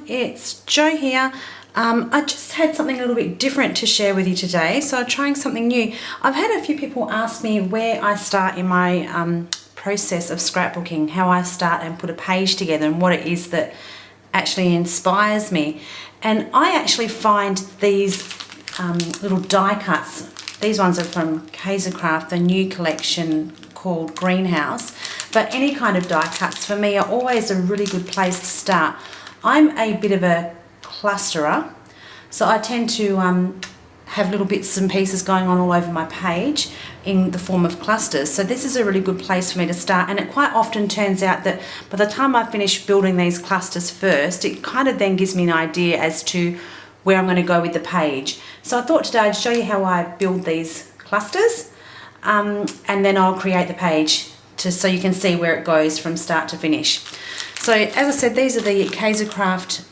it's Jo here. I just had something a little bit different to share with you today, so I'm trying something new. I've had a few people ask me where I start in my process of scrapbooking, how I start and put a page together and what it is that actually inspires me. And I actually find these little die cuts, these ones are from Kaisercraft, the new collection called Greenhouse, but any kind of die cuts for me are always a really good place to start. I'm a bit of a clusterer, so I tend to have little bits and pieces going on all over my page in the form of clusters. So this is a really good place for me to start, and it quite often turns out that by the time I finish building these clusters first, it kind of then gives me an idea as to where I'm going to go with the page. So I thought today I'd show you how I build these clusters, and then I'll create the page so you can see where it goes from start to finish. So as I said, these are the Kaisercraft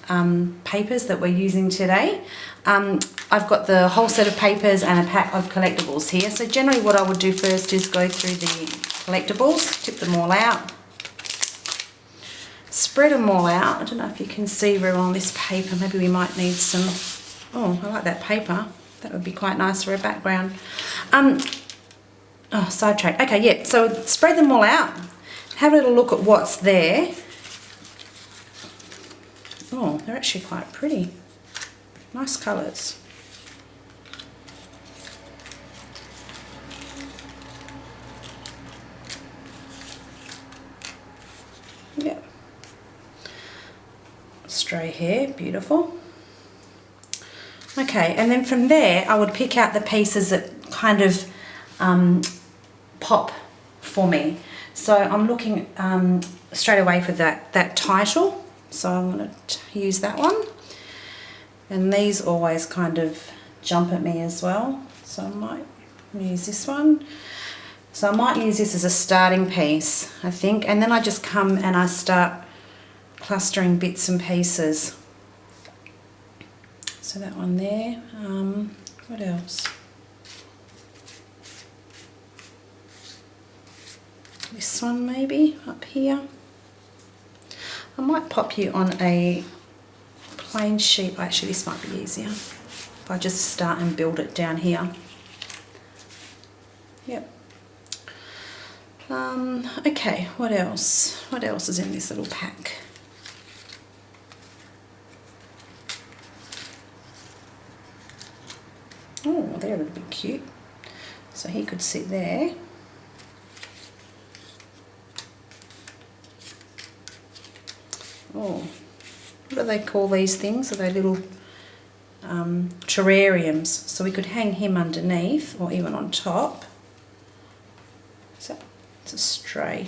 papers that we're using today. I've got the whole set of papers and a pack of collectibles here. So generally what I would do first is go through the collectibles, tip them all out, spread them all out. I don't know if you can see very well on this paper. Maybe we might need some, oh, I like that paper. That would be quite nice for a background. Oh, sidetrack. Okay, yeah, so spread them all out. Have a little look at what's there. Oh, they're actually quite pretty. Nice colours. Yeah. Stray hair, beautiful. Okay, and then from there I would pick out the pieces that kind of pop for me. So I'm looking straight away for that title. So I'm going to use that one. And these always kind of jump at me as well. So I might use this one. So I might use this as a starting piece, I think. And then I just come and I start clustering bits and pieces. So that one there. What else? This one maybe up here. I might pop you on a plain sheet. Actually, this might be easier if I just start and build it down here. Yep. Okay, what else? What else is in this little pack? Oh, they're a little bit cute. So he could sit there. Oh, what do they call these things? Are they little terrariums? So we could hang him underneath or even on top. So it's a stray.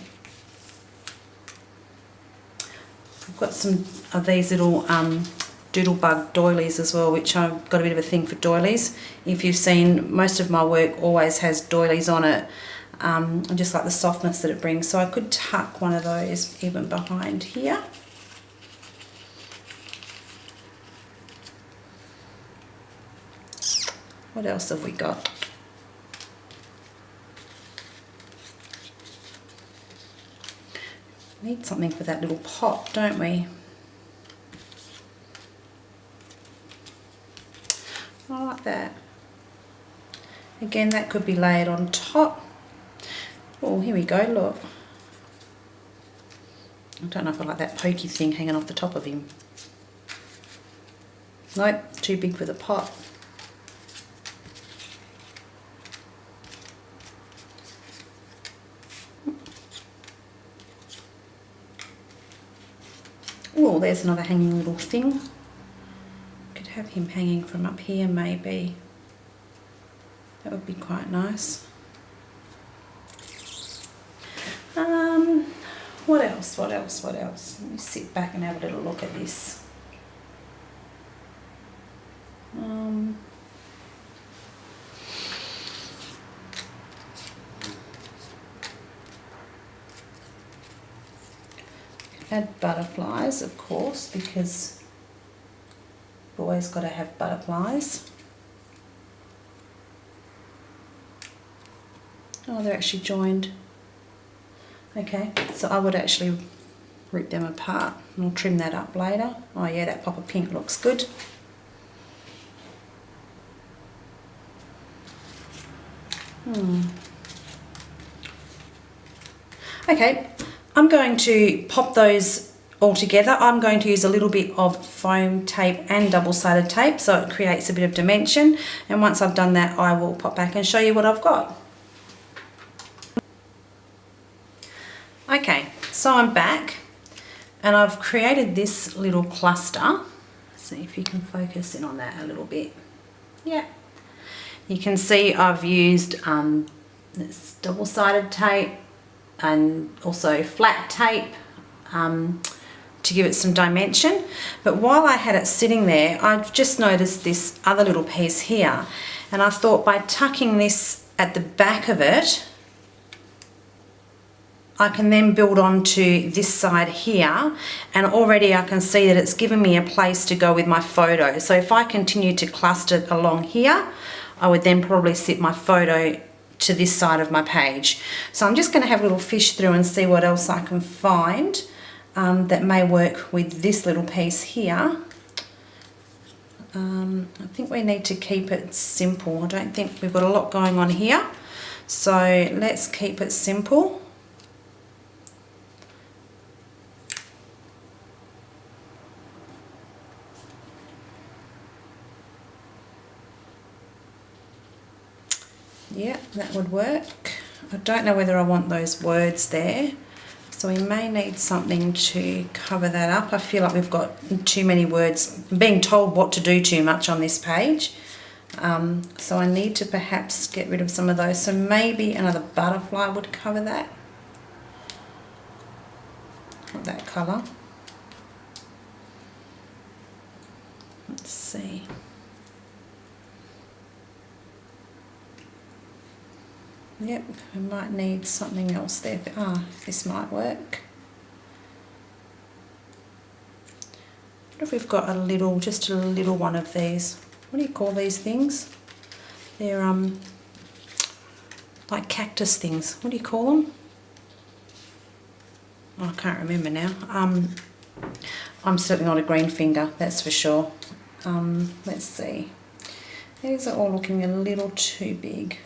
I've got some of these little doodlebug doilies as well, which I've got a bit of a thing for doilies. If you've seen, most of my work always has doilies on it. I just like the softness that it brings. So I could tuck one of those even behind here. What else have we got? Need something for that little pot, don't we? I like that. Again, that could be layered on top. Oh, here we go, look. I don't know if I like that pokey thing hanging off the top of him. Nope, too big for the pot. Oh, there's another hanging little thing. Could have him hanging from up here maybe. That would be quite nice. What else? What else? What else? Let me sit back and have a little look at this. Add butterflies, of course, because you've always got to have butterflies. Oh, they're actually joined. Okay, so I would actually rip them apart. We'll trim that up later. Oh yeah, that pop of pink looks good. Okay, I'm going to pop those all together. I'm going to use a little bit of foam tape and double-sided tape so it creates a bit of dimension, and once I've done that I will pop back and show you what I've got. Okay, so I'm back and I've created this little cluster. See if you can focus in on that a little bit. Yeah, you can see I've used this double-sided tape and also flat tape to give it some dimension. But while I had it sitting there, I've just noticed this other little piece here, and I thought by tucking this at the back of it, I can then build onto this side here, and already I can see that it's given me a place to go with my photo. So if I continue to cluster along here, I would then probably sit my photo to this side of my page. So I'm just going to have a little fish through and see what else I can find that may work with this little piece here. I think we need to keep it simple. I don't think we've got a lot going on here, so let's keep it simple. Yeah, that would work. I don't know whether I want those words there, so we may need something to cover that up. I feel like we've got too many words, I'm being told what to do too much on this page. So I need to perhaps get rid of some of those. So maybe another butterfly would cover that. Not that colour. Let's see. Yep, we might need something else there. This might work. What if we've got a little, just a little one of these? What do you call these things? They're like cactus things. What do you call them? Oh, I can't remember now. I'm certainly not a green finger, that's for sure. Let's see. These are all looking a little too big.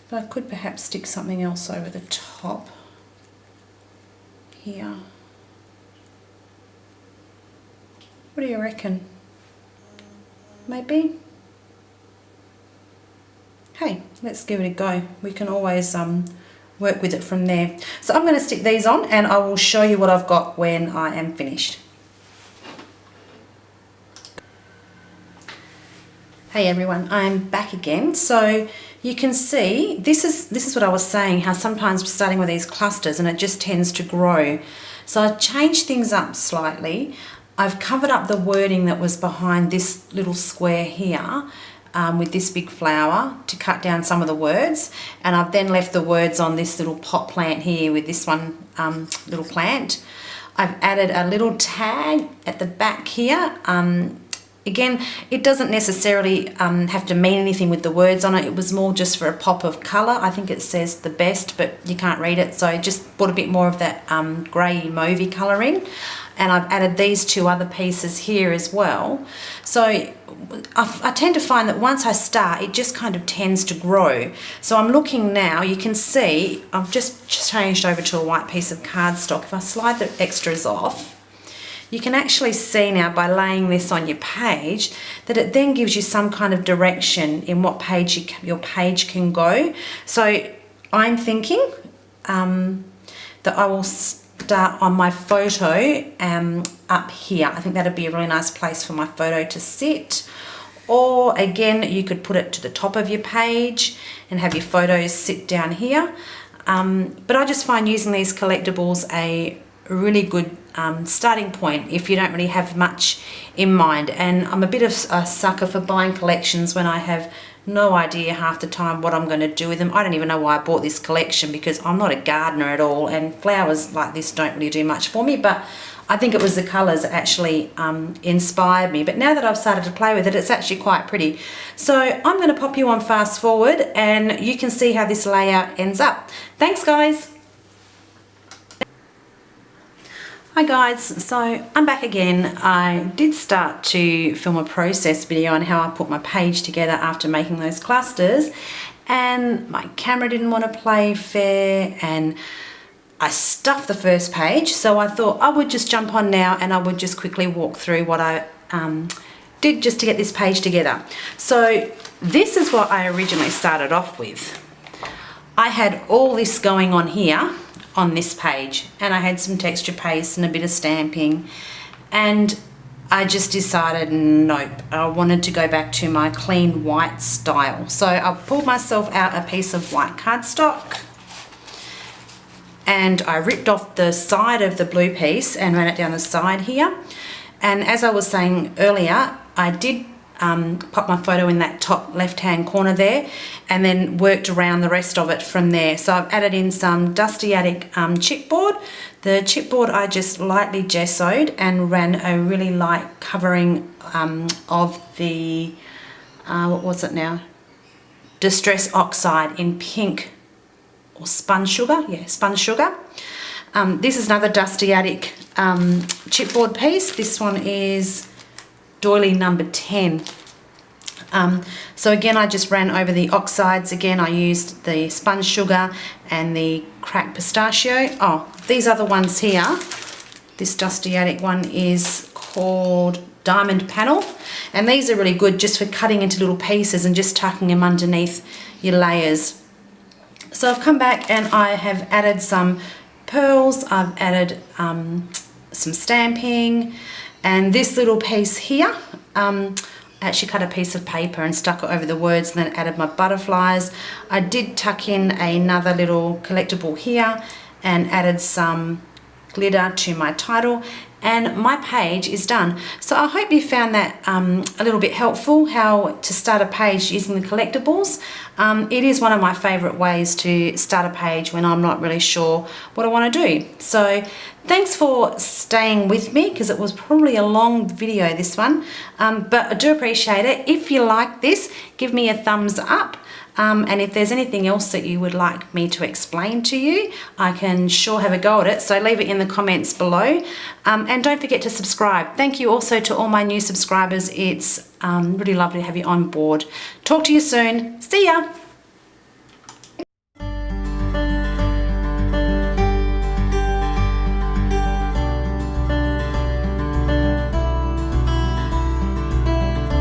But I could perhaps stick something else over the top here. What do you reckon? Maybe? Hey, let's give it a go. We can always work with it from there. So I'm going to stick these on and I will show you what I've got when I am finished. Hey everyone, I'm back again. So you can see this is what I was saying, how sometimes starting with these clusters and it just tends to grow. So I've changed things up slightly. I've covered up the wording that was behind this little square here with this big flower to cut down some of the words, and I've then left the words on this little pot plant here with this one little plant. I've added a little tag at the back here. Again, it doesn't necessarily have to mean anything with the words on it. It was more just for a pop of colour. I think it says the best, but you can't read it, so I just brought a bit more of that grey mauvey colour in. And I've added these two other pieces here as well. So I tend to find that once I start, it just kind of tends to grow. So I'm looking now, you can see I've just changed over to a white piece of cardstock. If I slide the extras off, you can actually see now by laying this on your page that it then gives you some kind of direction in what page your page can go. So I'm thinking that I will start on my photo up here. I think that'd be a really nice place for my photo to sit. Or again, you could put it to the top of your page and have your photos sit down here. But I just find using these collectibles a really good starting point if you don't really have much in mind. And I'm a bit of a sucker for buying collections when I have no idea half the time what I'm going to do with them. I don't even know why I bought this collection because I'm not a gardener at all, and flowers like this don't really do much for me, but I think it was the colours that actually inspired me. But now that I've started to play with it, it's actually quite pretty. So I'm going to pop you on fast forward and you can see how this layout ends up. Thanks guys. Hi guys, so I'm back again. I did start to film a process video on how I put my page together after making those clusters, and my camera didn't want to play fair and I stuffed the first page, so I thought I would just jump on now and I would just quickly walk through what I did just to get this page together. So this is what I originally started off with. I had all this going on here on this page, and I had some texture paste and a bit of stamping, and I just decided nope, I wanted to go back to my clean white style. So I pulled myself out a piece of white cardstock and I ripped off the side of the blue piece and ran it down the side here. And as I was saying earlier, I did pop my photo in that top left hand corner there and then worked around the rest of it from there. So I've added in some Dusty Attic chipboard. The chipboard I just lightly gessoed and ran a really light covering of the, what was it now? Distress Oxide in pink, or spun sugar, yeah, spun sugar. This is another Dusty Attic chipboard piece. This one is doily number 10. So again, I just ran over the oxides. Again, I used the spun sugar and the cracked pistachio. Oh, these other ones here, this Dusty Attic one is called Diamond Panel, and these are really good just for cutting into little pieces and just tucking them underneath your layers. So I've come back and I have added some pearls, I've added some stamping, and this little piece here, I actually cut a piece of paper and stuck it over the words and then added my butterflies. I did tuck in another little collectible here and added some glitter to my title, and my page is done. So I hope you found that a little bit helpful, how to start a page using the collectibles. It is one of my favorite ways to start a page when I'm not really sure what I want to do. So thanks for staying with me, because it was probably a long video, this one, but I do appreciate it. If you like this, give me a thumbs up. And if there's anything else that you would like me to explain to you, I can sure have a go at it. So leave it in the comments below. And don't forget to subscribe. Thank you also to all my new subscribers. It's really lovely to have you on board. Talk to you soon. See ya.